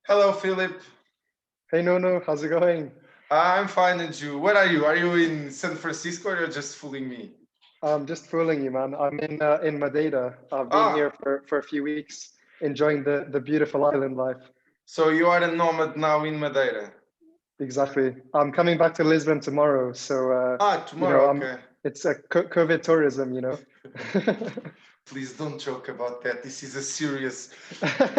Hello, Philip. Hey, no, how's it going? I'm fine, and you? Where are you? Are you in San Francisco or you're just fooling me? I'm just fooling you, man. I'm in Madeira. I've been here Ah, for a few weeks, enjoying the beautiful island life. so you are a nomad now in Madeira. Exactly. I'm coming back to Lisbon tomorrow, so Ah, tomorrow, I'm. okay. It's a COVID tourism, Please don't joke about that. This is a serious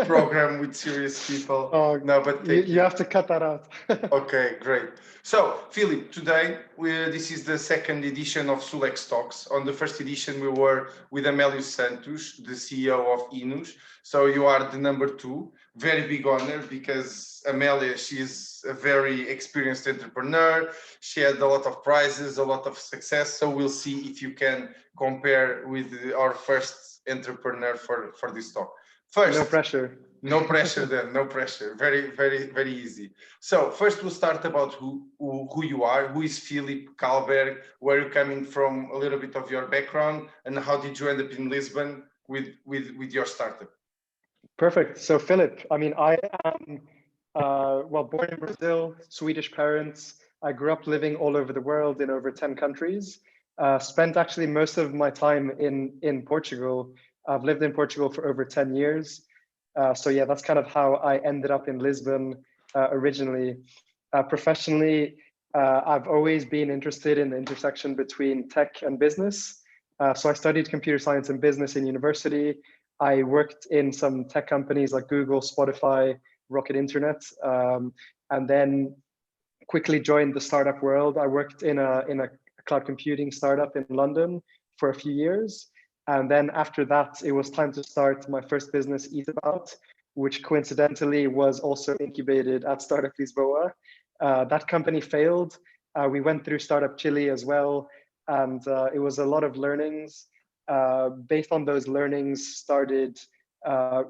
program with serious people. Oh, No, but you take you it. have to cut that out. Okay, great. So, Philip, today this is the second edition of SULx Talks. On the first edition, we were with Amélie Santos, the CEO of Inus. So you are the number two. Very big honor because Amélia, she's a very experienced entrepreneur. She had a lot of prizes, a lot of success. So we'll see if you can compare with our first entrepreneur for this talk. No First, pressure. no pressure then, no pressure. Very, very, very easy. So first we'll start about who you are. Who is Philip Kallberg? Where are you coming from? A little bit of your background and how did you end up in Lisbon with your startup? Perfect. So, Philip, I mean, I am, well, born in Brazil, Swedish parents. I grew up living all over the world in over 10 countries. Spent actually most of my time in Portugal. I've lived in Portugal for over 10 years. So, yeah, that's kind of how I ended up in Lisbon originally. Professionally, I've always been interested in the intersection between tech and business. So, I studied computer science and business in university. I worked in some tech companies like Google, Spotify, Rocket Internet, and then quickly joined the startup world. I worked in a cloud computing startup in London for a few years, and then after that, it was time to start my first business, Eat About, which coincidentally was also incubated at Startup Lisboa. That company failed. We went through Startup Chile as well, and it was a lot of learnings. Based on those learnings, started uh,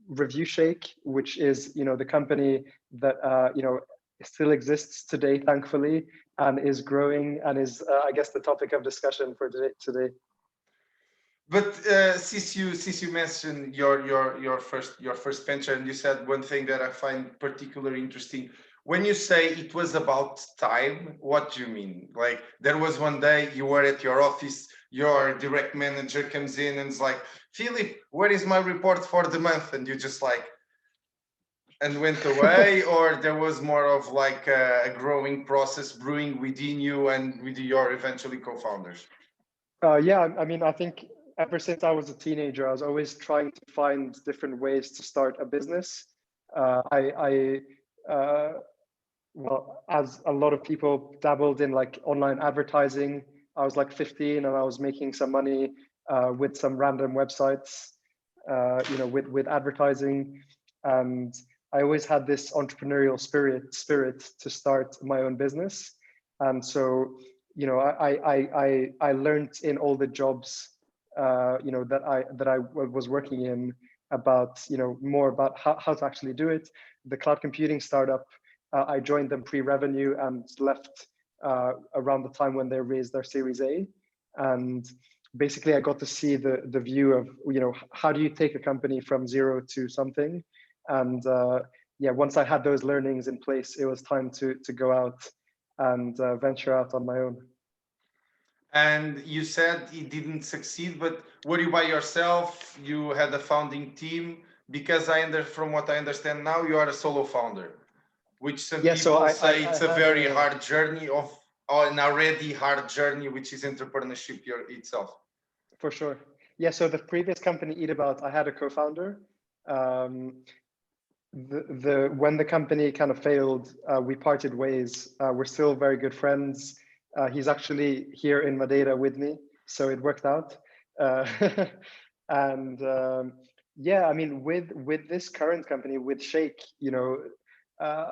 Review Shake, which is the company that still exists today, thankfully, and is growing and is, I guess, the topic of discussion for today. But since you mentioned your first venture, and you said one thing that I find particularly interesting. When you say it was about time, what do you mean? Like there was one day you were at your office, your direct manager comes in and is like, Philip, where is my report for the month? And you just like and went away, or there was more of like a growing process brewing within you and with your eventually co-founders? Yeah, I mean, I think ever since I was a teenager, I was always trying to find different ways to start a business. I well, as a lot of people dabbled in like online advertising. I was like 15 and I was making some money with some random websites, with advertising. And I always had this entrepreneurial spirit to start my own business. And so, I learned in all the jobs, that I was working in about, more about how to actually do it. The cloud computing startup, I joined them pre-revenue and left around the time when they raised their Series A. And basically, I got to see the view of how do you take a company from zero to something. And yeah, once I had those learnings in place, it was time to go out and venture out on my own. And you said it didn't succeed, but were you by yourself? You had a founding team? Because from what I understand now, you are a solo founder, which some Yeah, so people I say I, I it's a had very a hard journey or an already hard journey, which is entrepreneurship itself. for sure. Yeah, so the previous company, Eat About, I had a co-founder. Um, the when the company kind of failed, we parted ways. We're still very good friends. He's actually here in Madeira with me, so it worked out. Uh, and yeah, I mean, with this current company, with Shake, uh,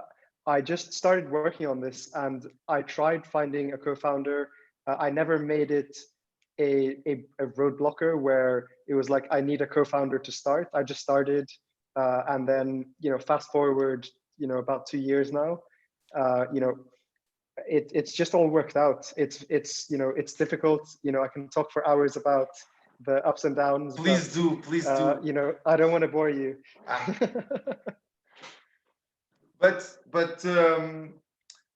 I just started working on this, and I tried finding a co-founder. I never made it a roadblocker where it was like I need a co-founder to start. I just started, and then fast forward, about 2 years now. Uh, you know, it's just all worked out. It's difficult. I can talk for hours about the ups and downs, but Please do, please do. I don't want to bore you. Ah, But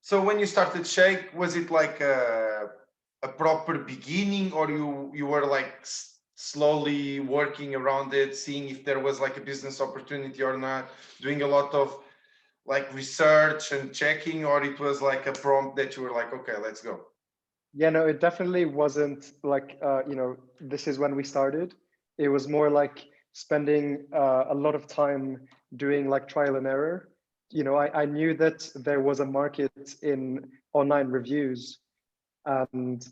so when you started Shake, was it like a proper beginning, or you were like slowly working around it, seeing if there was like a business opportunity or not, doing a lot of like research and checking, or it was like a prompt that you were like, okay, let's go? Yeah, no, it definitely wasn't like, this is when we started. It was more like spending a lot of time doing like trial and error. I knew that there was a market in online reviews, and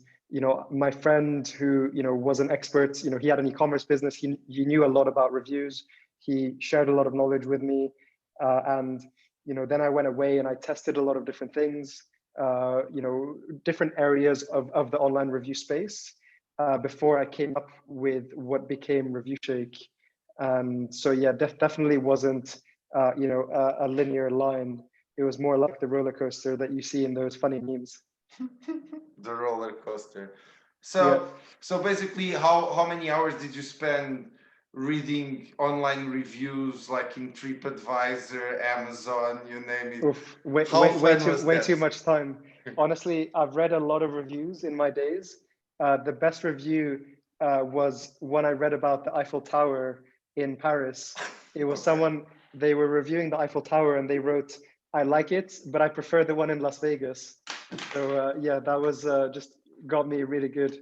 my friend who was an expert, he had an e-commerce business. He knew a lot about reviews. He shared a lot of knowledge with me, and then I went away and I tested a lot of different things, different areas of the online review space, before I came up with what became Review Shake. And so yeah, definitely wasn't a linear line. It was more like the roller coaster that you see in those funny memes. The roller coaster. Yeah. So basically, how many hours did you spend reading online reviews, like in TripAdvisor, Amazon, you name it? Oof, way, How way, fun was way too that? much time. Honestly, I've read a lot of reviews in my days. The best review was when I read about the Eiffel Tower in Paris. It was Okay. someone, they were reviewing the Eiffel Tower and they wrote, "I like it, but I prefer the one in Las Vegas." So yeah, that was just got me really good.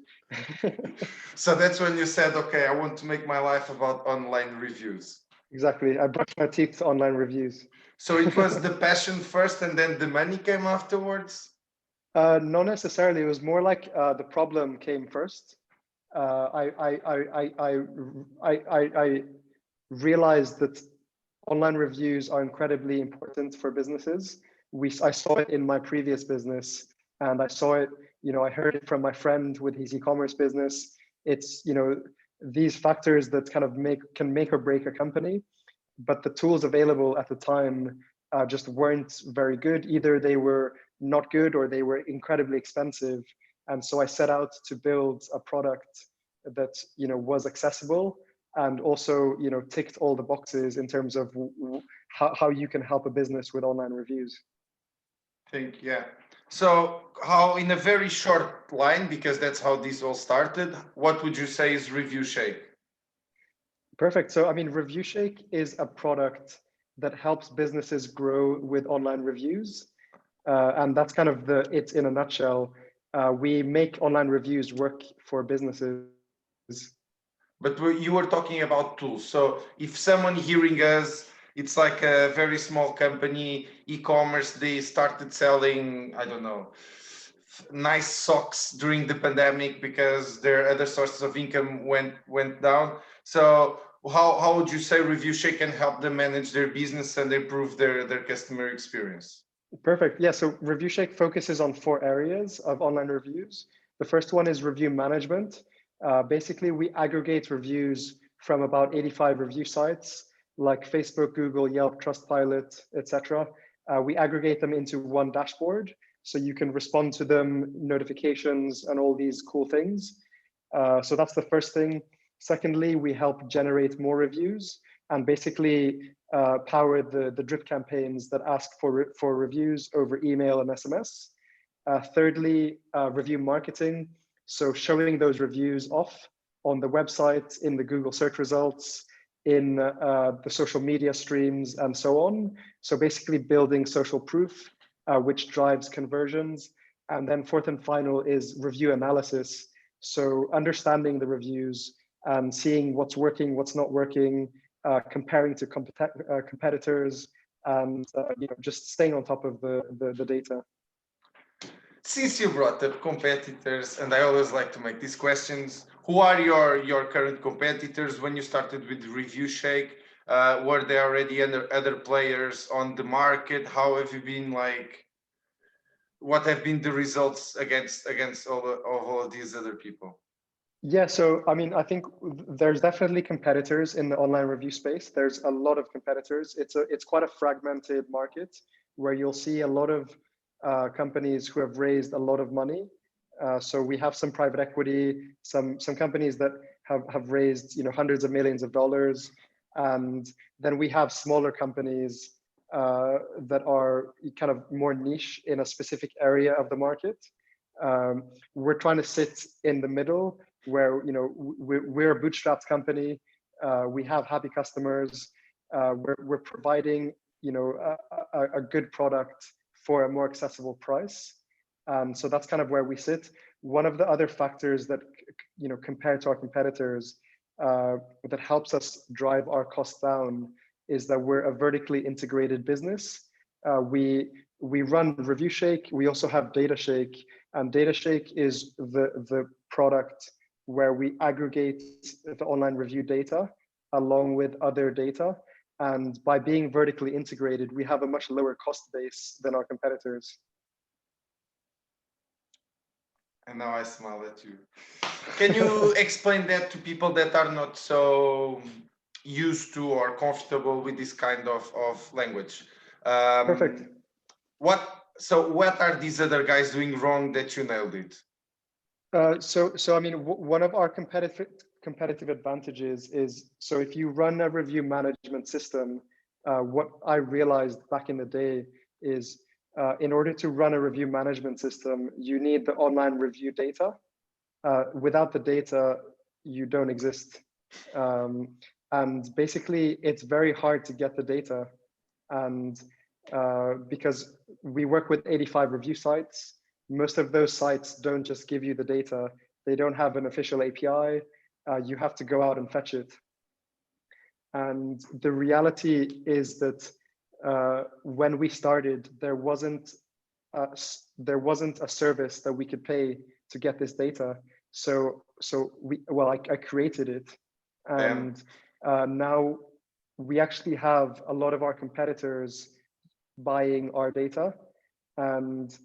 So that's when you said, okay, I want to make my life about online reviews. Exactly. I brushed my teeth to online reviews. So it was the passion first and then the money came afterwards? Not necessarily. It was more like the problem came first. I realized that online reviews are incredibly important for businesses. I saw it in my previous business, and I saw it. I heard it from my friend with his e-commerce business. It's these factors that kind of can make or break a company, but the tools available at the time just weren't very good. Either they were not good or they were incredibly expensive. And so I set out to build a product that was accessible and also ticked all the boxes in terms of how you can help a business with online reviews. Think, yeah. So how, in a very short line, because that's how this all started, what would you say is Review Shake? Perfect. So I mean, Review Shake is a product that helps businesses grow with online reviews. And that's kind of it's in a nutshell. We make online reviews work for businesses. But you were talking about tools. So if someone hearing us, it's like a very small company, e-commerce, they started selling, I don't know, nice socks during the pandemic because their other sources of income went down. So how would you say Review Shake can help them manage their business and improve their customer experience? Perfect. Yeah. So Review Shake focuses on 4 areas of online reviews. The first one is review management. Basically, we aggregate reviews from about 85 review sites like Facebook, Google, Yelp, Trustpilot, etc. We aggregate them into one dashboard so you can respond to them, notifications, and all these cool things. So that's the first thing. Secondly, we help generate more reviews and basically power the drip campaigns that ask for reviews over email and SMS. Thirdly, review marketing. So showing those reviews off on the website, in the Google search results, in the social media streams, and so on. So basically building social proof, which drives conversions. And then fourth and final is review analysis. So understanding the reviews and seeing what's working, what's not working, comparing to competitors, and just staying on top of the data. Since you brought up competitors, and I always like to make these questions, who are your current competitors? When you started with Review Shake, were there already other players on the market? How have you been like? What have been the results against all of these other people? Yeah, so I mean, I think there's definitely competitors in the online review space. There's a lot of competitors. It's quite a fragmented market where you'll see a lot of companies who have raised a lot of money. So we have some private equity, some companies that have raised hundreds of millions of dollars, and then we have smaller companies that are kind of more niche in a specific area of the market. We're trying to sit in the middle where, you know, we're a bootstrapped company. We have happy customers. We're providing, you know, a good product for a more accessible price. So that's kind of where we sit. One of the other factors that, you know, compared to our competitors, that helps us drive our costs down is that we're a vertically integrated business. We run ReviewShake. We also have DataShake, and DataShake is the product where we aggregate the online review data along with other data. And by being vertically integrated, we have a much lower cost base than our competitors. And now I smile at you. Can you explain that to people that are not so used to or comfortable with this kind of language? Perfect. What are these other guys doing wrong that you nailed it? So I mean, one of our competitive advantages is, so if you run a review management system, what I realized back in the day is, in order to run a review management system, you need the online review data. Without the data, you don't exist. And basically, it's very hard to get the data. And because we work with 85 review sites, most of those sites don't just give you the data. They don't have an official API. You have to go out and fetch it. And the reality is that when we started, there wasn't a service that we could pay to get this data. So I created it, and now we actually have a lot of our competitors buying our data. And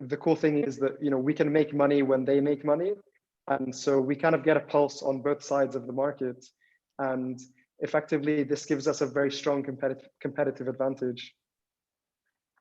the cool thing is that, you know, we can make money when they make money, and so we kind of get a pulse on both sides of the market. And effectively, this gives us a very strong competitive advantage.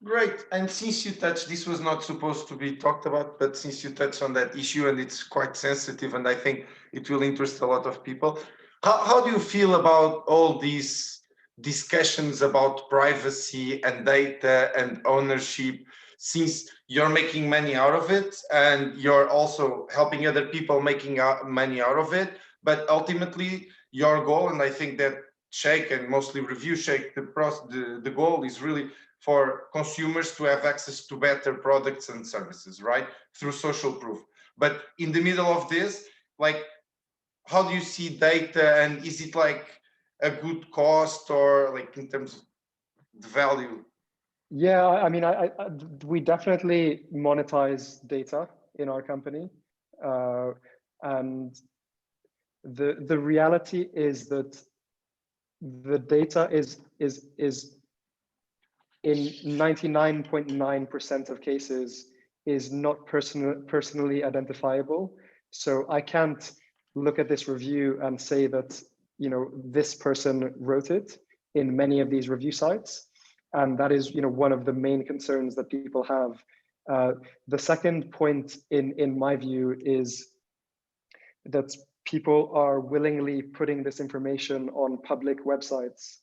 Great. And since you touched, this was not supposed to be talked about, but since you touched on that issue, and it's quite sensitive, and I think it will interest a lot of people, how do you feel about all these discussions about privacy and data and ownership, since you're making money out of it and you're also helping other people making money out of it, but ultimately your goal, and I think that Shake and mostly ReviewShake, the goal is really for consumers to have access to better products and services, right? Through social proof. But in the middle of this, like, how do you see data, and is it like a good cost, or like in terms of the value? Yeah, I mean, we definitely monetize data in our company. And the reality is that the data is in 99.9% of cases is not personally identifiable. So I can't look at this review and say that, you know, this person wrote it in many of these review sites. And that is, you know, one of the main concerns that people have. The second point in my view is that people are willingly putting this information on public websites.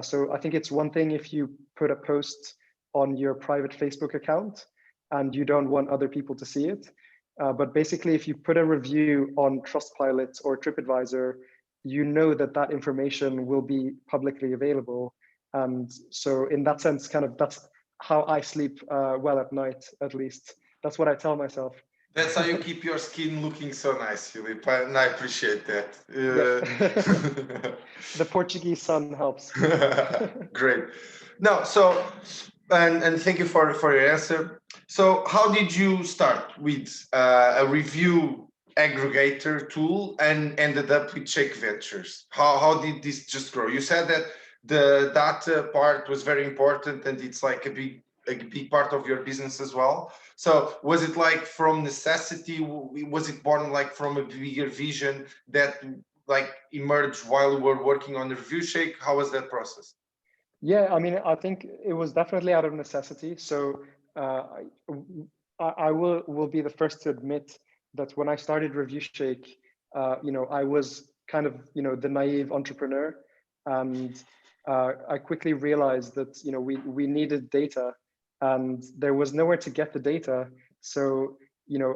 So I think it's one thing if you put a post on your private Facebook account and you don't want other people to see it. But basically, if you put a review on Trustpilot or TripAdvisor, you know that that information will be publicly available. And so in that sense, kind of that's how I sleep well at night, at least. That's what I tell myself. That's how you keep your skin looking so nice, Philip, and I appreciate that. The Portuguese sun helps. Great. No, so, and thank you for your answer. So how did you start with a review aggregator tool and ended up with Shake Ventures? How did this just grow? You said that the data part was very important and it's like a big part of your business as well. So was it like from necessity? Was it born like from a bigger vision that like emerged while you were working on the ReviewShake? How was that process? Yeah, I mean, I think it was definitely out of necessity. So I will be the first to admit that when I started ReviewShake, you know, I was kind of, you know, the naive entrepreneur, and I quickly realized that we needed data, and there was nowhere to get the data. So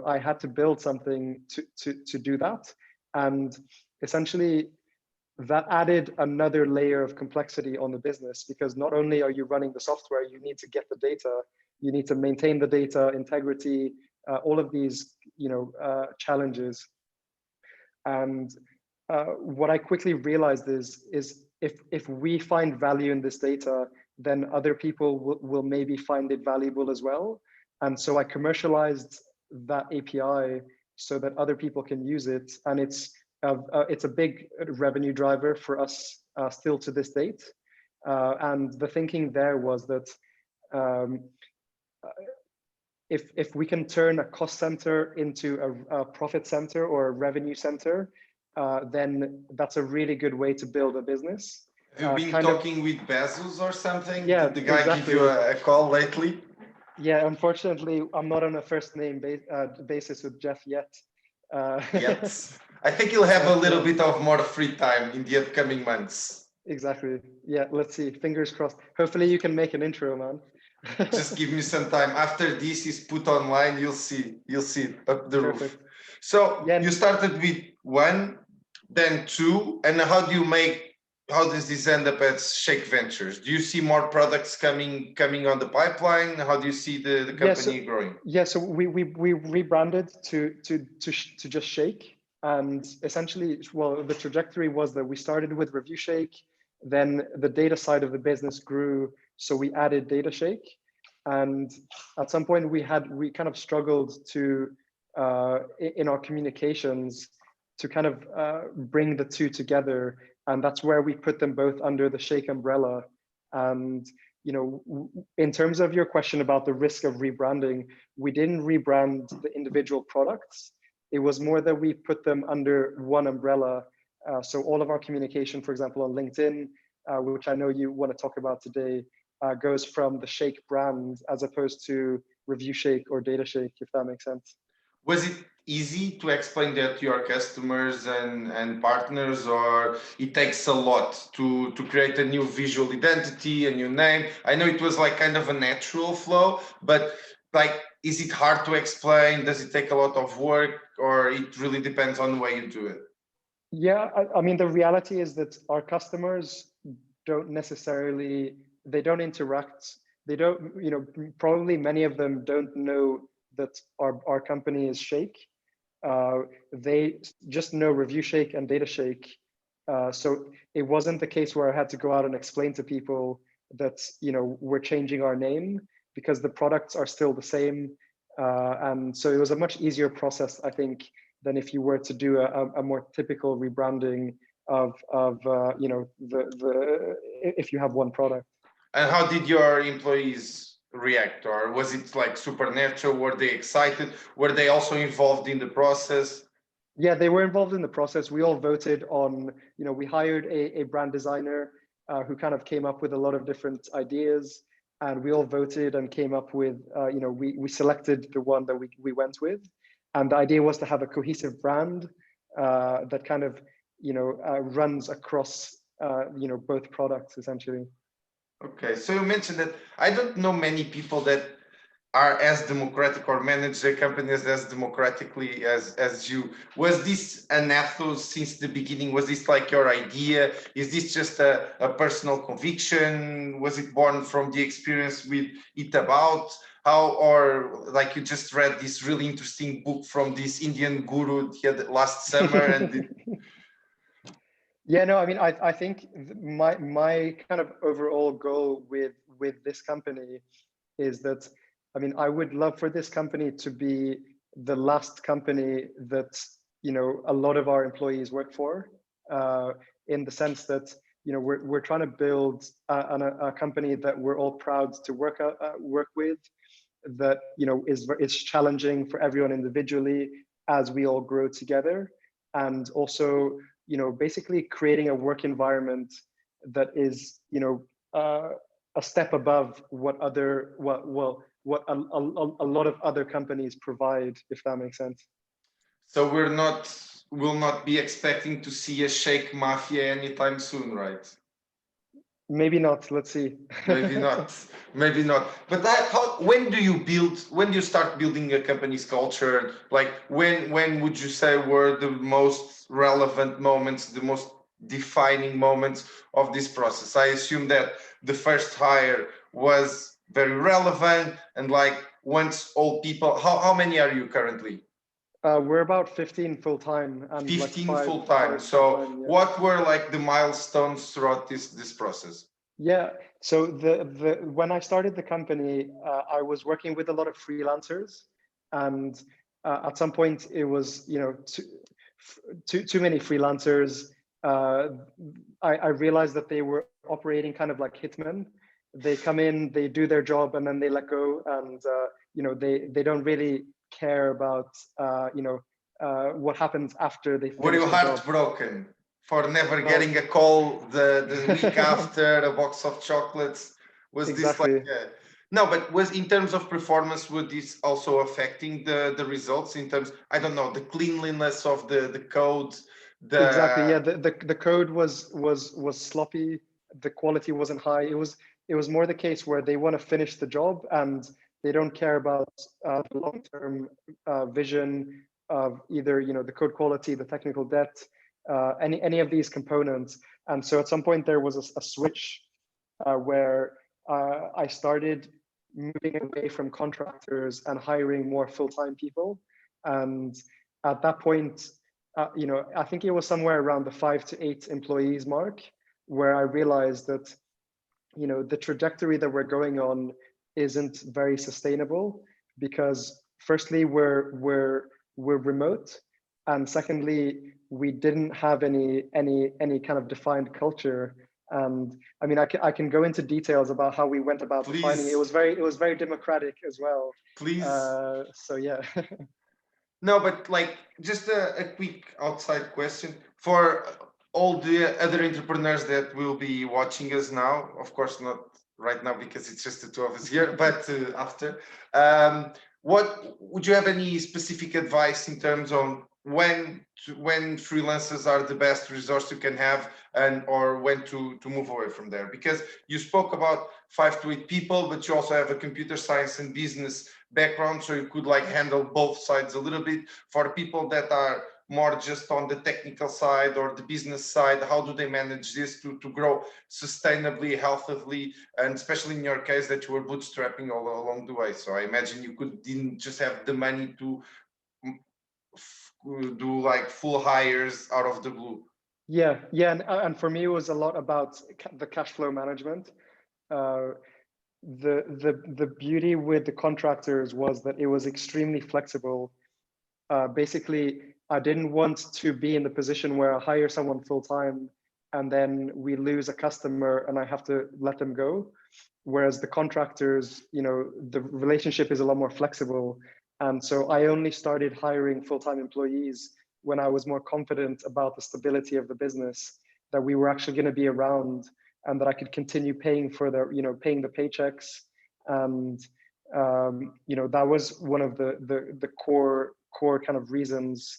I had to build something to do that, and essentially that added another layer of complexity on the business, because not only are you running the software, you need to get the data, you need to maintain the data integrity, all of these challenges. And what I quickly realized is if we find value in this data, then other people will maybe find it valuable as well. And so I commercialized that API so that other people can use it, and it's a big revenue driver for us still to this date. And the thinking there was that if we can turn a cost center into a profit center or a revenue center, then that's a really good way to build a business. Have you been talking with Bezos or something? Yeah, Did the guy exactly. give you a call lately? Yeah, unfortunately, I'm not on a first name basis with Jeff yet. Yes, I think you'll have a little bit of more free time in the upcoming months. Exactly. Yeah, let's see. Fingers crossed. Hopefully you can make an intro, man. Just give me some time. After this is put online, you'll see up the Perfect. roof. So yeah, you started with 1, then 2, and how does this end up at Shake Ventures? Do you see more products coming on the pipeline? How do you see the company growing? Yeah, so we rebranded to just Shake, and essentially, well, the trajectory was that we started with Review Shake, then the data side of the business grew, so we added Data Shake, and at some point we kind of struggled to in our communications to kind of bring the two together, and that's where we put them both under the Shake umbrella. And in terms of your question about the risk of rebranding, we didn't rebrand the individual products. It was more that we put them under one umbrella. So all of our communication, for example, on LinkedIn, which I know you want to talk about today, goes from the Shake brand as opposed to Review Shake or Data Shake, if that makes sense. Was it easy to explain that to your customers and partners, or it takes a lot to create a new visual identity, a new name? I know it was like kind of a natural flow, but like, is it hard to explain? Does it take a lot of work, or it really depends on the way you do it? Yeah, I mean, the reality is that our customers don't necessarily, they don't interact. They don't, probably many of them don't know that our company is Shake. They just know Review Shake and Data Shake. So it wasn't the case where I had to go out and explain to people that, we're changing our name, because the products are still the same. And so it was a much easier process, I think, than if you were to do a more typical rebranding of if you have one product. And how did your employees react? Or was it like supernatural? Were they excited? Were they also involved in the process? Yeah, they were involved in the process. We all voted on, we hired a brand designer who kind of came up with a lot of different ideas, and we all voted and came up with, we selected the one that we went with. And the idea was to have a cohesive brand that kind of, runs across, both products essentially. Okay, so you mentioned that I don't know many people that are as democratic or manage their companies as democratically as you. Was this an ethos since the beginning? Was this like your idea? Is this just a personal conviction? Was it born from the experience with It About? How, or like you just read this really interesting book from this Indian guru last summer and Yeah, no, I mean, I think my kind of overall goal with this company is that, I mean, I would love for this company to be the last company that, a lot of our employees work for, in the sense that, we're trying to build a company that we're all proud to work with, that, is challenging for everyone individually as we all grow together. And also, basically creating a work environment that is, a step above what a lot of other companies provide, if that makes sense. So we'll not be expecting to see a Shake Mafia anytime soon, right? Maybe not. Let's see. Maybe not. Maybe not. But when do you start building a company's culture? Like when would you say were the most relevant moments, the most defining moments of this process? I assume that the first hire was very relevant, and like once all people, how many are you currently? We're about 15 full time and like 15 five full time. five part So time. Yeah. what were like the milestones throughout this process? Yeah. So the when I started the company, I was working with a lot of freelancers, and at some point it was too many freelancers. Uh, I realized that they were operating kind of like hitmen. They come in, they do their job, and then they let go, and they don't really care about what happens after they Were you finish the job. heartbroken for never Well, getting a call the week after, a box of chocolates? Was this like exactly. no, but was in terms of performance, would this also affecting the results in terms, I don't know, the cleanliness of the code, Exactly. the Yeah. The code was sloppy. The quality wasn't high. It was more the case where they want to finish the job and they don't care about the long-term vision of either the code quality, the technical debt, any of these components. And so at some point there was a switch where I started moving away from contractors and hiring more full-time people. And at that point, I think it was somewhere around the 5 to 8 employees mark where I realized that, the trajectory that we're going on isn't very sustainable because firstly, we're remote. And secondly, we didn't have any kind of defined culture. And I mean, I can go into details about how we went about defining it. It please, was very democratic as well. please. So yeah. No, but like just a quick outside question for all the other entrepreneurs that will be watching us now. Of course, not right now because it's just the two of us here, but after. What would you have any specific advice in terms on when freelancers are the best resource you can have, and or when to move away from there? Because you spoke about 5 to 8 people, but you also have a computer science and business background, so you could like handle both sides a little bit. For people that are more just on the technical side or the business side, how do they manage this to grow sustainably, healthily, and especially in your case that you were bootstrapping all along the way? So I imagine you didn't just have the money to do like full hires out of the blue. Yeah, and for me, it was a lot about the cash flow management. Uh, the beauty with the contractors was that it was extremely flexible. Basically, I didn't want to be in the position where I hire someone full time and then we lose a customer and I have to let them go. Whereas the contractors, the relationship is a lot more flexible. And so I only started hiring full-time employees when I was more confident about the stability of the business, that we were actually going to be around and that I could continue paying for paying the paychecks. And, that was one of the core kind of reasons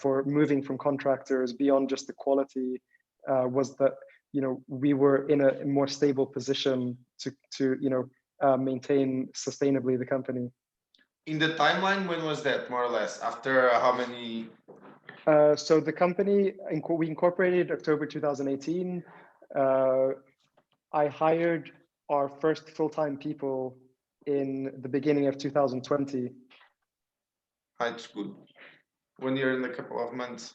for moving from contractors beyond just the quality, was that we were in a more stable position to maintain sustainably the company. In the timeline, when was that more or less? After how many? So the company, we incorporated October 2018. I hired our first full-time people in the beginning of 2020. It's good. 1 year and a couple of months.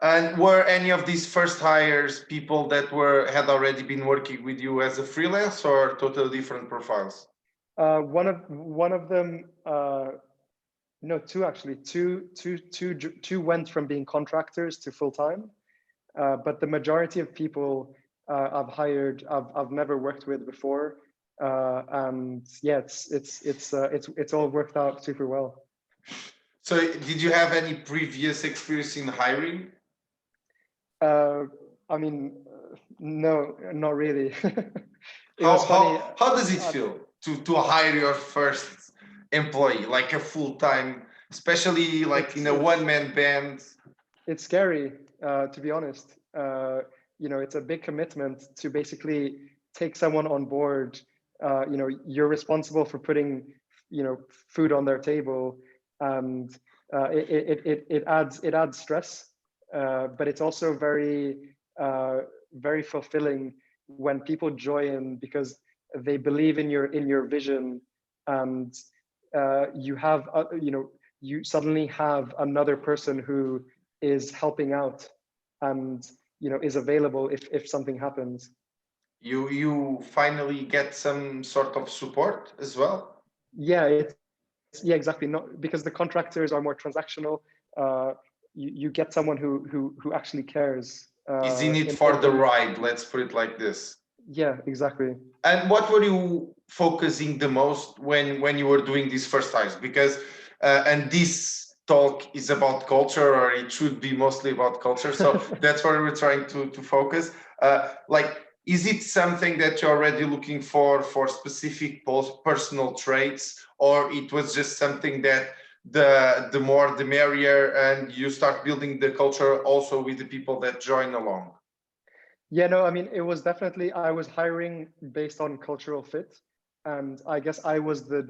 And were any of these first hires people that had already been working with you as a freelance, or totally different profiles? One of them, no, two actually. Two went from being contractors to full-time. But the majority of people I've hired, I've never worked with before, and yeah, it's all worked out super well. So, did you have any previous experience in hiring? I mean, no, not really. It How was funny. how does it feel to hire your first employee, like a full time, especially like in a one man band? It's scary, to be honest. it's a big commitment to basically take someone on board. You're responsible for putting, food on their table, and it adds stress, but it's also very fulfilling when people join because they believe in your vision, and you suddenly have another person who is helping out and is available if something happens. You finally get some sort of support as well. Yeah, exactly. Not because the contractors are more transactional. You get someone who actually cares. Is in it for the ride, let's put it like this. Yeah, exactly. And what were you focusing the most when you were doing these first hires? Because and this talk is about culture, or it should be mostly about culture. So that's where we're trying to focus. Is it something that you're already looking for specific personal traits, or it was just something that the more the merrier, and you start building the culture also with the people that join along? Yeah, no, I mean, it was definitely, I was hiring based on cultural fit. And I guess I was the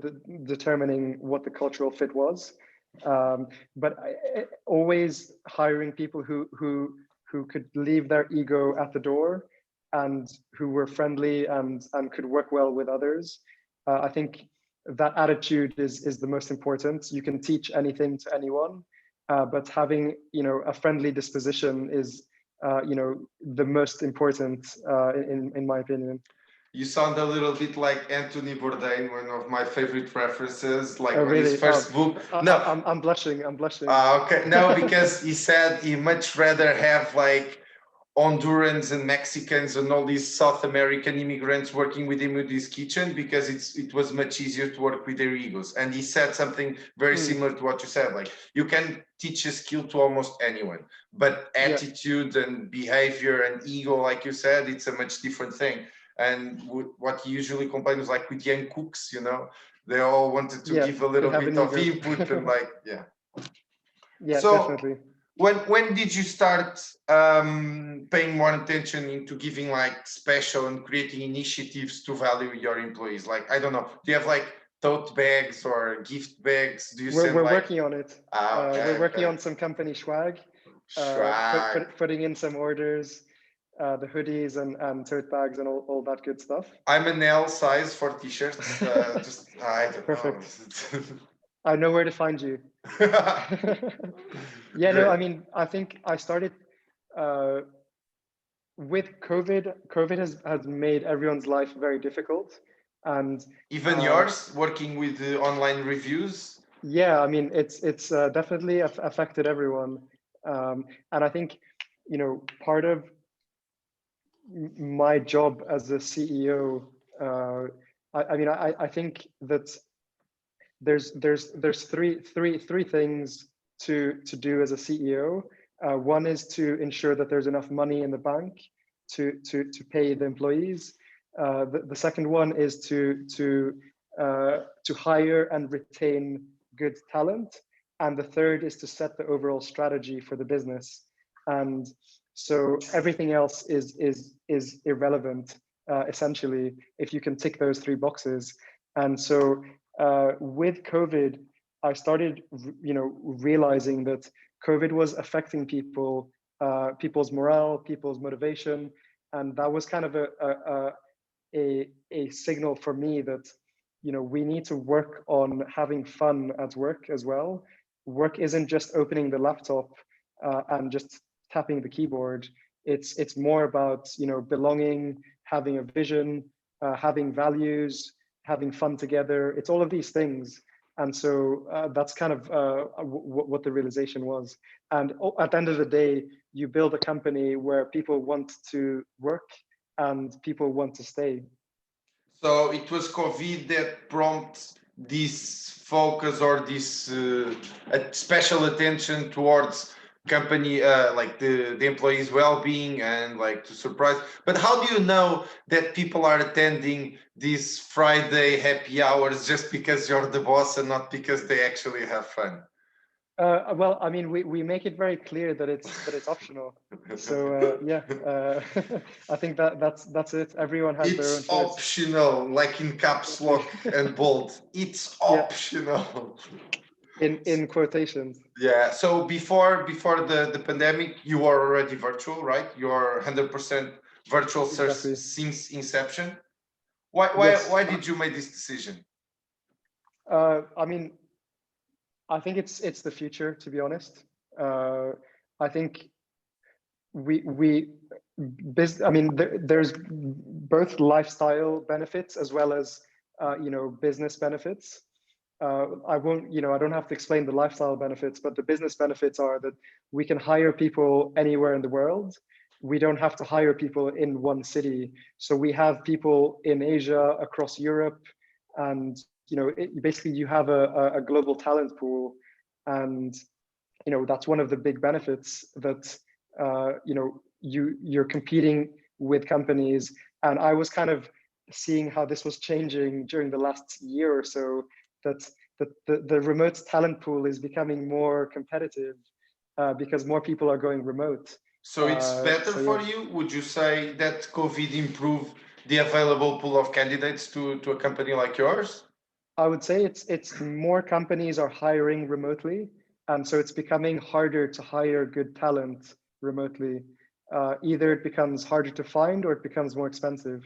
determining what the cultural fit was. But always hiring people who could leave their ego at the door and who were friendly and could work well with others. I think that attitude is the most important. You can teach anything to anyone, but having a friendly disposition is the most important in my opinion. You sound a little bit like Anthony Bourdain, one of my favorite references, like Oh, on his really? first book. No, I'm blushing. I'm blushing. okay, no, because he said he much rather have like Hondurans and Mexicans and all these South American immigrants working with him with his kitchen, because it was much easier to work with their egos. And he said something very similar to what you said, like you can teach a skill to almost anyone, but attitude and behavior and ego, like you said, it's a much different thing. And what he usually complains was like with young cooks, they all wanted to give a little bit of input and like, Yeah, so definitely. when did you start paying more attention into giving like special and creating initiatives to value your employees? Like, I don't know, do you have like tote bags or gift bags? Do you send We're like working on it. okay, We're working on some company swag, putting in some orders, the hoodies and tote bags and all that good stuff. I'm an L size for t-shirts. Just I don't Perfect. know. I know where to find you. Yeah, no, I mean, I think I started with COVID. COVID has made everyone's life very difficult, and even yours, working with online reviews. Yeah, I mean, it's definitely affected everyone, and I think part of my job as a CEO. I think that there's three things to do as a CEO. One is to ensure that there's enough money in the bank to pay the employees. The second one is to hire and retain good talent, and the third is to set the overall strategy for the business. And so everything else is irrelevant, essentially, if you can tick those three boxes. And so with COVID, I started, realizing that COVID was affecting people, people's morale, people's motivation, and that was kind of a signal for me that we need to work on having fun at work as well. Work isn't just opening the laptop and just tapping the keyboard. It's more about belonging, having a vision, having values, having fun together. It's all of these things. And so that's kind of what the realization was. And at the end of the day, you build a company where people want to work and people want to stay. So it was COVID that prompted this focus, or this special attention towards company, like the employees' well-being and like to surprise. But how do you know that people are attending these Friday happy hours just because you're the boss and not because they actually have fun? Well, I mean, we make it very clear that it's optional. So yeah, I think that's it. Everyone has their own It's choice. optional, like in caps lock and bold. It's Yeah, optional. in quotations. Yeah. So before the pandemic, you were already virtual, right? You're 100% virtual Exactly. since inception. Why why Yes. why did you make this decision? I mean, I think it's the future, to be honest. I think we I mean, there's both lifestyle benefits as well as business benefits. I won't, I don't have to explain the lifestyle benefits, but the business benefits are that we can hire people anywhere in the world. We don't have to hire people in one city. So we have people in Asia, across Europe, and basically you have a global talent pool, and that's one of the big benefits that you're competing with companies. And I was kind of seeing how this was changing during the last year or so, that the remote talent pool is becoming more competitive because more people are going remote. So it's better So yeah, for you? Would you say that COVID improved the available pool of candidates to a company like yours? I would say it's more companies are hiring remotely, and so it's becoming harder to hire good talent remotely. Either it becomes harder to find or it becomes more expensive.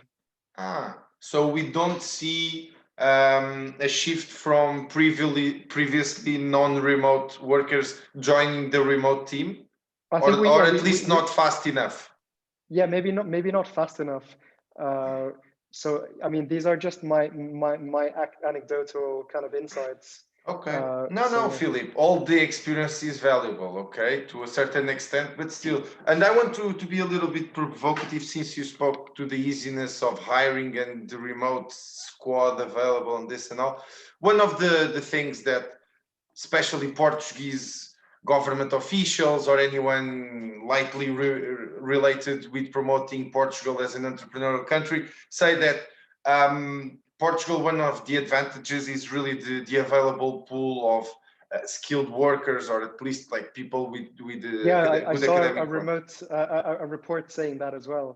So we don't see a shift from previously non-remote workers joining the remote team, I think we or yeah at least not fast enough. yeah, maybe not fast enough. Uh, so I mean, these are just my anecdotal kind of insights. Okay. No, So no, yeah. Philip. All the experience is valuable, okay, to a certain extent, but still. And I want to be a little bit provocative since you spoke to the easiness of hiring and the remote squad available and this and all. One of the things that especially Portuguese government officials or anyone lightly related with promoting Portugal as an entrepreneurial country, say that Portugal, one of the advantages is really the available pool of skilled workers, or at least like people with Yeah, I good saw academic. a report saying that as well.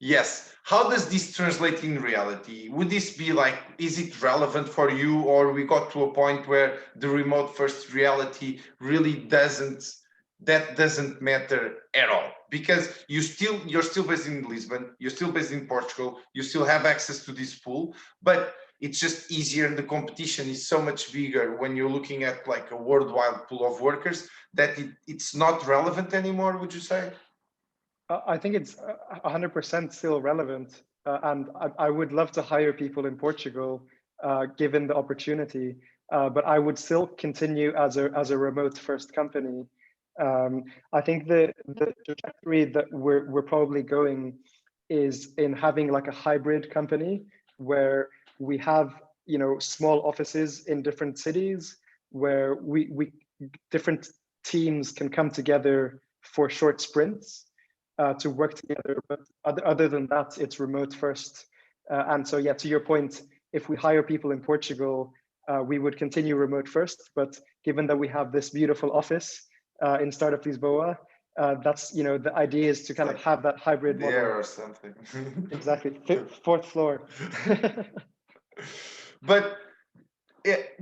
Yes. How does this translate in reality? Would this be like, is it relevant for you, or we got to a point where the remote first reality really doesn't matter at all? Because you're still based in Lisbon, you're still based in Portugal, you still have access to this pool, but it's just easier and the competition is so much bigger when you're looking at like a worldwide pool of workers that it's not relevant anymore, would you say? I think it's 100% still relevant, and I would love to hire people in Portugal, given the opportunity. But I would still continue as a remote first company. I think the trajectory that we're probably going is in having like a hybrid company where we have small offices in different cities where we different teams can come together for short sprints to work together. But other than that, it's remote first. And so, yeah, to your point, if we hire people in Portugal, we would continue remote first. But given that we have this beautiful office in Startup Lisboa, that's, the idea is to kind of Like have that hybrid there model. or something. Exactly. Fourth floor. But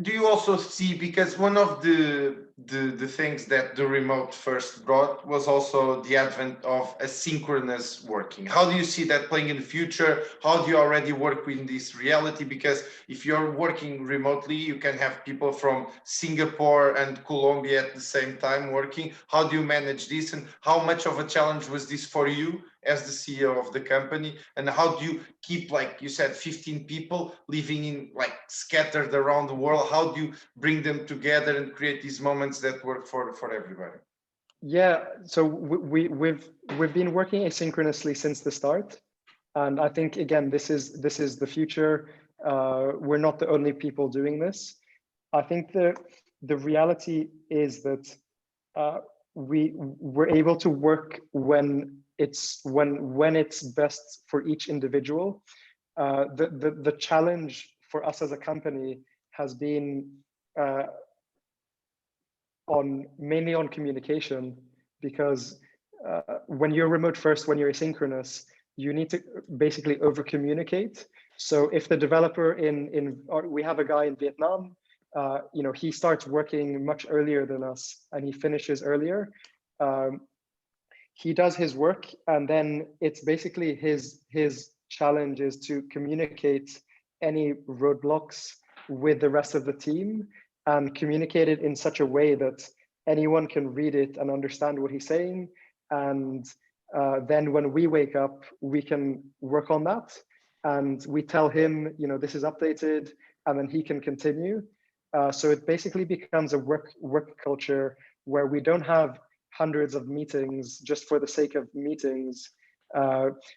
do you also see, because one of the things that the remote first brought was also the advent of asynchronous working. How do you see that playing in the future? How do you already work with this reality? Because if you're working remotely, you can have people from Singapore and Colombia at the same time working. How do you manage this, and how much of a challenge was this for you as the CEO of the company? And how do you keep, like you said, 15 people living in like scattered around the world? How do you bring them together and create these moments that work for everybody? Yeah, so we've been working asynchronously since the start, and I think again this is the future. We're not the only people doing this. I think the reality is that we're able to work when it's best for each individual. The challenge for us as a company has been mainly on communication, because when you're remote first, when you're asynchronous, you need to basically over communicate. So if the developer we have a guy in Vietnam, he starts working much earlier than us and he finishes earlier. He does his work, and then it's basically his challenge is to communicate any roadblocks with the rest of the team and communicate it in such a way that anyone can read it and understand what he's saying. And then when we wake up, we can work on that. And we tell him, this is updated, and then he can continue. So it basically becomes a work culture where we don't have hundreds of meetings just for the sake of meetings.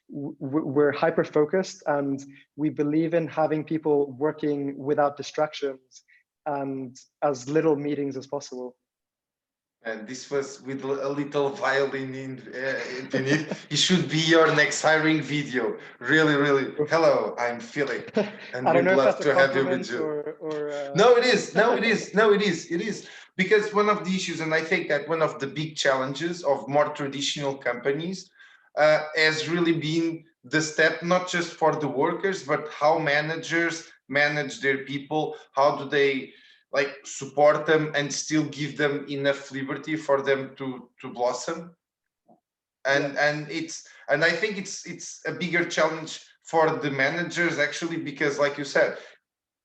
We're hyper focused, and we believe in having people working without distractions and as little meetings as possible. And this was with a little violin beneath. It should be your next hiring video. Really, really. Hello, I'm Philip, and I don't we'd know if love that's to a have you with compliment you. No, it is. No, it is. No, it is. It is. Because one of the issues, and I think that one of the big challenges of more traditional companies has really been the step, not just for the workers, but how managers manage their people. How do they support them and still give them enough liberty for them to blossom? And I think it's a bigger challenge for the managers actually, because like you said,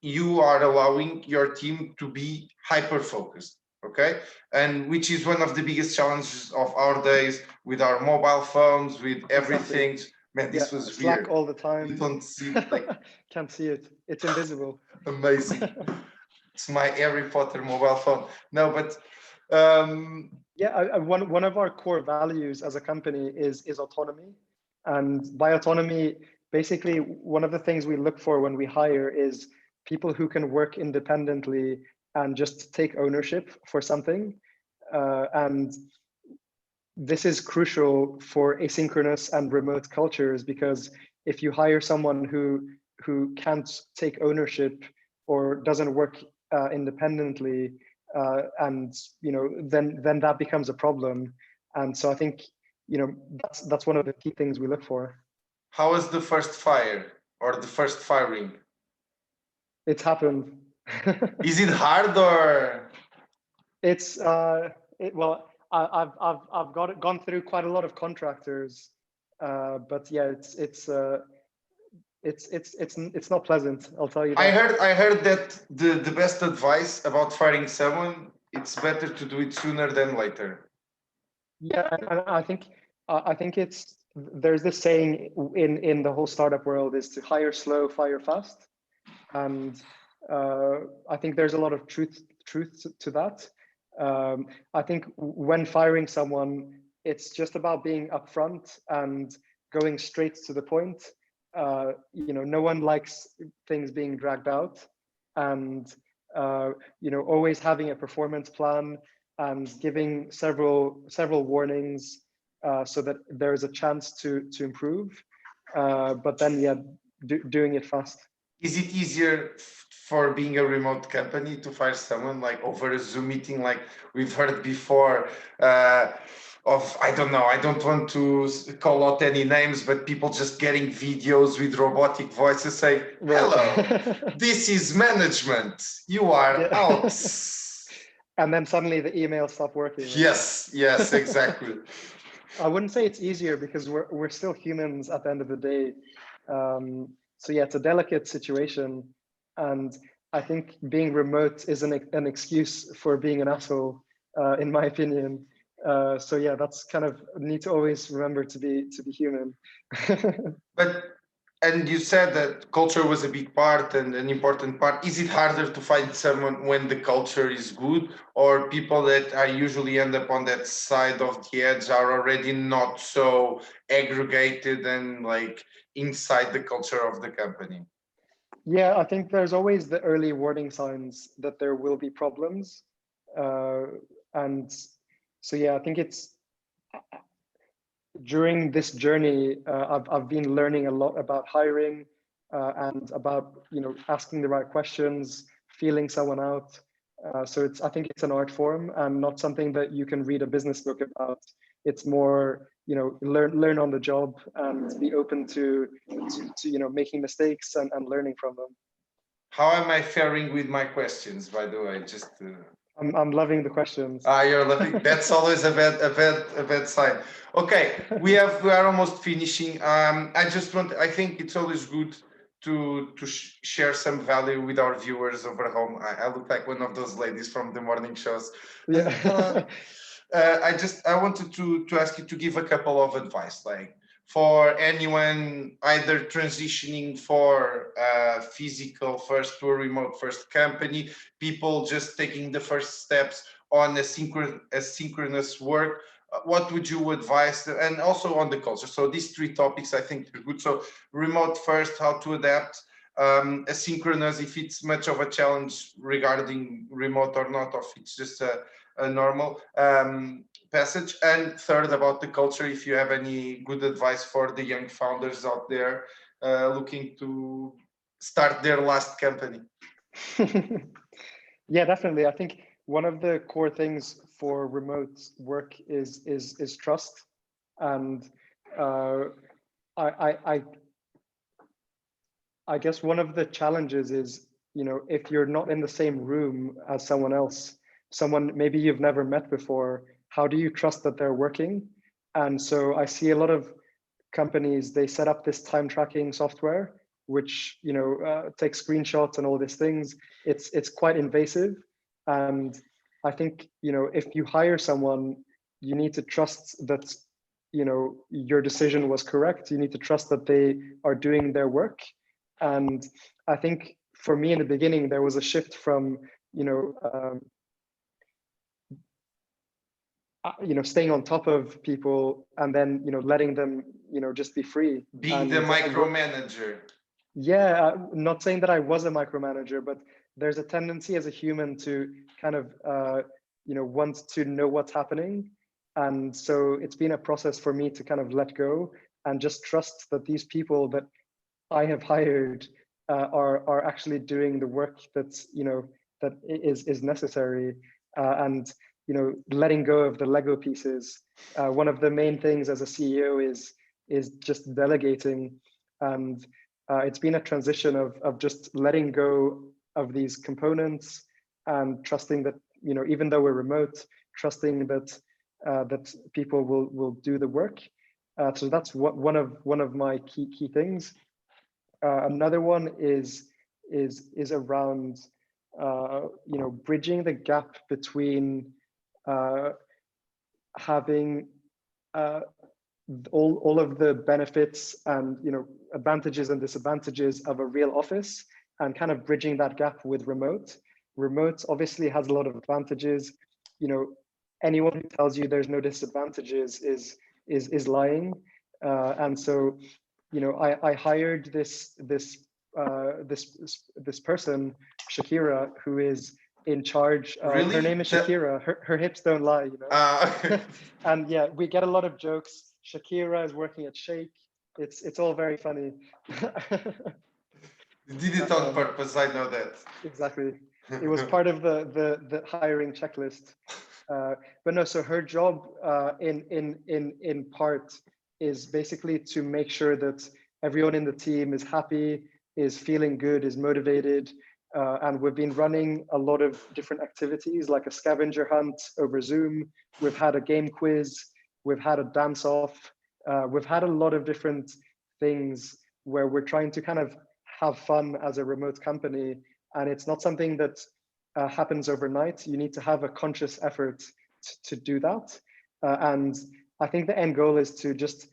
you are allowing your team to be hyper focused, okay? And which is one of the biggest challenges of our days with our mobile phones, with everything. Exactly. Man, this was Slack weird. all the time. You don't see Can't see it. It's invisible. Amazing. It's my Harry Potter mobile phone. No, but one of our core values as a company is autonomy. And by autonomy, basically one of the things we look for when we hire is people who can work independently and just take ownership for something. And this is crucial for asynchronous and remote cultures, because if you hire someone who can't take ownership or doesn't work independently, and then that becomes a problem. And so I think that's one of the key things we look for. How was the first fire or the first firing? It's happened. Is it hard or? It's well, I've gone through quite a lot of contractors, but yeah, it's not pleasant. I'll tell you that. I heard that the best advice about firing someone, it's better to do it sooner than later. Yeah, and I think there's this saying in the whole startup world is to hire slow, fire fast, and I think there's a lot of truth to that. I think when firing someone, it's just about being upfront and going straight to the point. No one likes things being dragged out, and always having a performance plan and giving several warnings so that there is a chance to improve. But then, doing it fast. Is it easier for being a remote company to fire someone like over a Zoom meeting, like we've heard before? I don't know, I don't want to call out any names, but people just getting videos with robotic voices say, hello, this is management, you are out. And then suddenly the emails stop working. Yes, exactly. I wouldn't say it's easier, because we're still humans at the end of the day. So yeah, it's a delicate situation. And I think being remote is an excuse for being an asshole, in my opinion. So yeah, that's kind of need to always remember to be human. And you said that culture was a big part and an important part. Is it harder to find someone when the culture is good, or people that are usually end up on that side of the edge are already not so aggregated and like inside the culture of the company? Yeah, I think there's always the early warning signs that there will be problems. And so, yeah, I think it's during this journey, I've been learning a lot about hiring and about, asking the right questions, feeling someone out. So I think it's an art form and not something that you can read a business book about. It's more, learn on the job and be open to making mistakes and learning from them. How am I faring with my questions, by the way? Just I'm loving the questions. you're loving. That's always a bad sign. Okay, we are almost finishing. I think it's always good to share some value with our viewers over home. I look like one of those ladies from the morning shows. Yeah. I wanted to ask you to give a couple of advice, like for anyone either transitioning for physical first to a remote first company, people just taking the first steps on asynchronous work. What would you advise them? And also on the culture? So these three topics I think are good. So remote first, how to adapt, asynchronous, if it's much of a challenge regarding remote or not, or if it's just a normal passage, and third about the culture, if you have any good advice for the young founders out there looking to start their last company. Yeah, definitely. I think one of the core things for remote work is trust, and I guess one of the challenges is, if you're not in the same room as someone else, someone maybe you've never met before, how do you trust that they're working? And so I see a lot of companies, they set up this time tracking software, which takes screenshots and all these things. It's quite invasive, and I think if you hire someone, you need to trust that your decision was correct. You need to trust that they are doing their work. And I think for me in the beginning, there was a shift from staying on top of people and then letting them just be free, being the micromanager. Yeah, not saying that I was a micromanager, but there's a tendency as a human to kind of want to know what's happening. And so it's been a process for me to kind of let go and just trust that these people that I have hired are actually doing the work that's that is necessary, and letting go of the Lego pieces. One of the main things as a CEO is just delegating, and it's been a transition of just letting go of these components and trusting that even though we're remote, trusting that that people will do the work. So that's one of my key things. Another one is around bridging the gap between having all of the benefits and advantages and disadvantages of a real office, and kind of bridging that gap with remote. Remote obviously has a lot of advantages. Anyone who tells you there's no disadvantages is lying. And so I hired this person, Shakira, who is in charge. Really? Her name is Shakira. Her hips don't lie, And yeah, we get a lot of jokes. Shakira is working at Shake. It's all very funny. You did it on purpose, I know that. Exactly. It was part of the hiring checklist. But no, so her job in part is basically to make sure that everyone in the team is happy, is feeling good, is motivated. And we've been running a lot of different activities, like a scavenger hunt over Zoom. We've had a game quiz. We've had a dance off. We've had a lot of different things where we're trying to kind of have fun as a remote company. And it's not something that happens overnight. You need to have a conscious effort to do that. And I think the end goal is to just,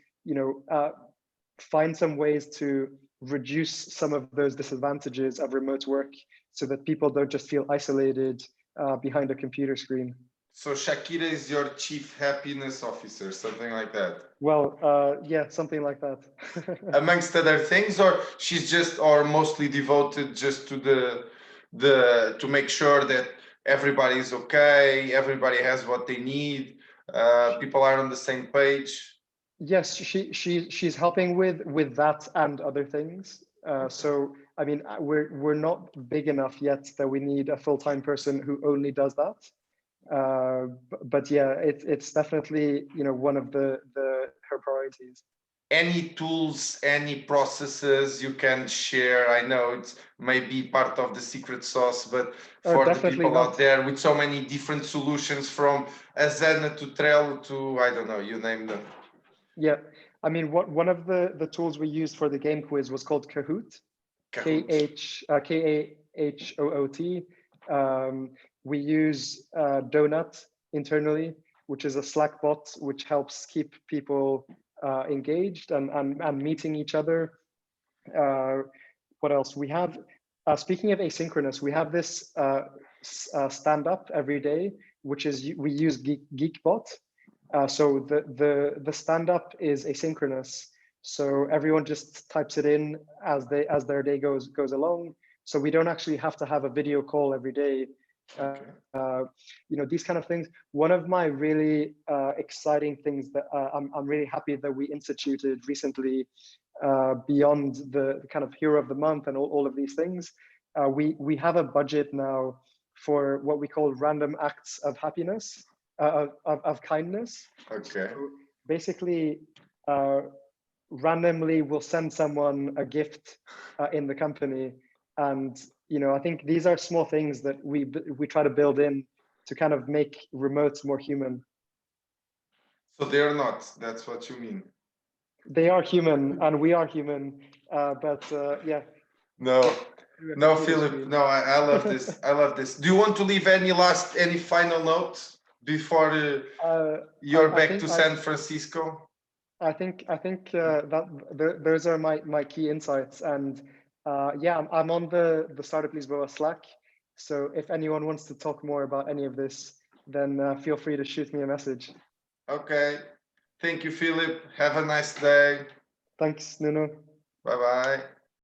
find some ways to reduce some of those disadvantages of remote work so that people don't just feel isolated behind a computer screen. So Shakira is your chief happiness officer, something like that? Well, yeah, something like that. Amongst other things, or she's just, or mostly devoted just to to make sure that everybody's okay, everybody has what they need, people are on the same page? Yes, she's helping with that and other things. So I mean, we're not big enough yet that we need a full-time person who only does that. But yeah, it's definitely, you know, one of her priorities. Any tools, any processes you can share? I know it may be part of the secret sauce, but for the Definitely people not. out there with so many different solutions, from Asana to Trello to, I don't know, you name them. Yeah, I mean, one of the tools we used for the game quiz was called Kahoot. Kahoot. We use Donut internally, which is a Slack bot which helps keep people engaged and meeting each other. What else? We have, speaking of asynchronous, we have this stand up every day, which is we use Geekbot. So the stand up is asynchronous. So everyone just types it in as their day goes along. So we don't actually have to have a video call every day. Okay. You know, these kind of things. One of my really exciting things that I'm really happy that we instituted recently, beyond the kind of hero of the month and all of these things, we have a budget now for what we call random acts of happiness, of kindness. Okay. So basically, randomly we'll send someone a gift in the company, and you know, I think these are small things that we try to build in to kind of make remotes more human. So they're not. That's what you mean. They are human, and we are human, but yeah. No, Philip. No, I love this. I love this. Do you want to leave any final notes before you're back to San Francisco? I think that those are my key insights, and yeah, I'm on the Startup Lisboa Slack. So if anyone wants to talk more about any of this, then feel free to shoot me a message. Okay. Thank you, Philip. Have a nice day. Thanks, Nuno. Bye bye.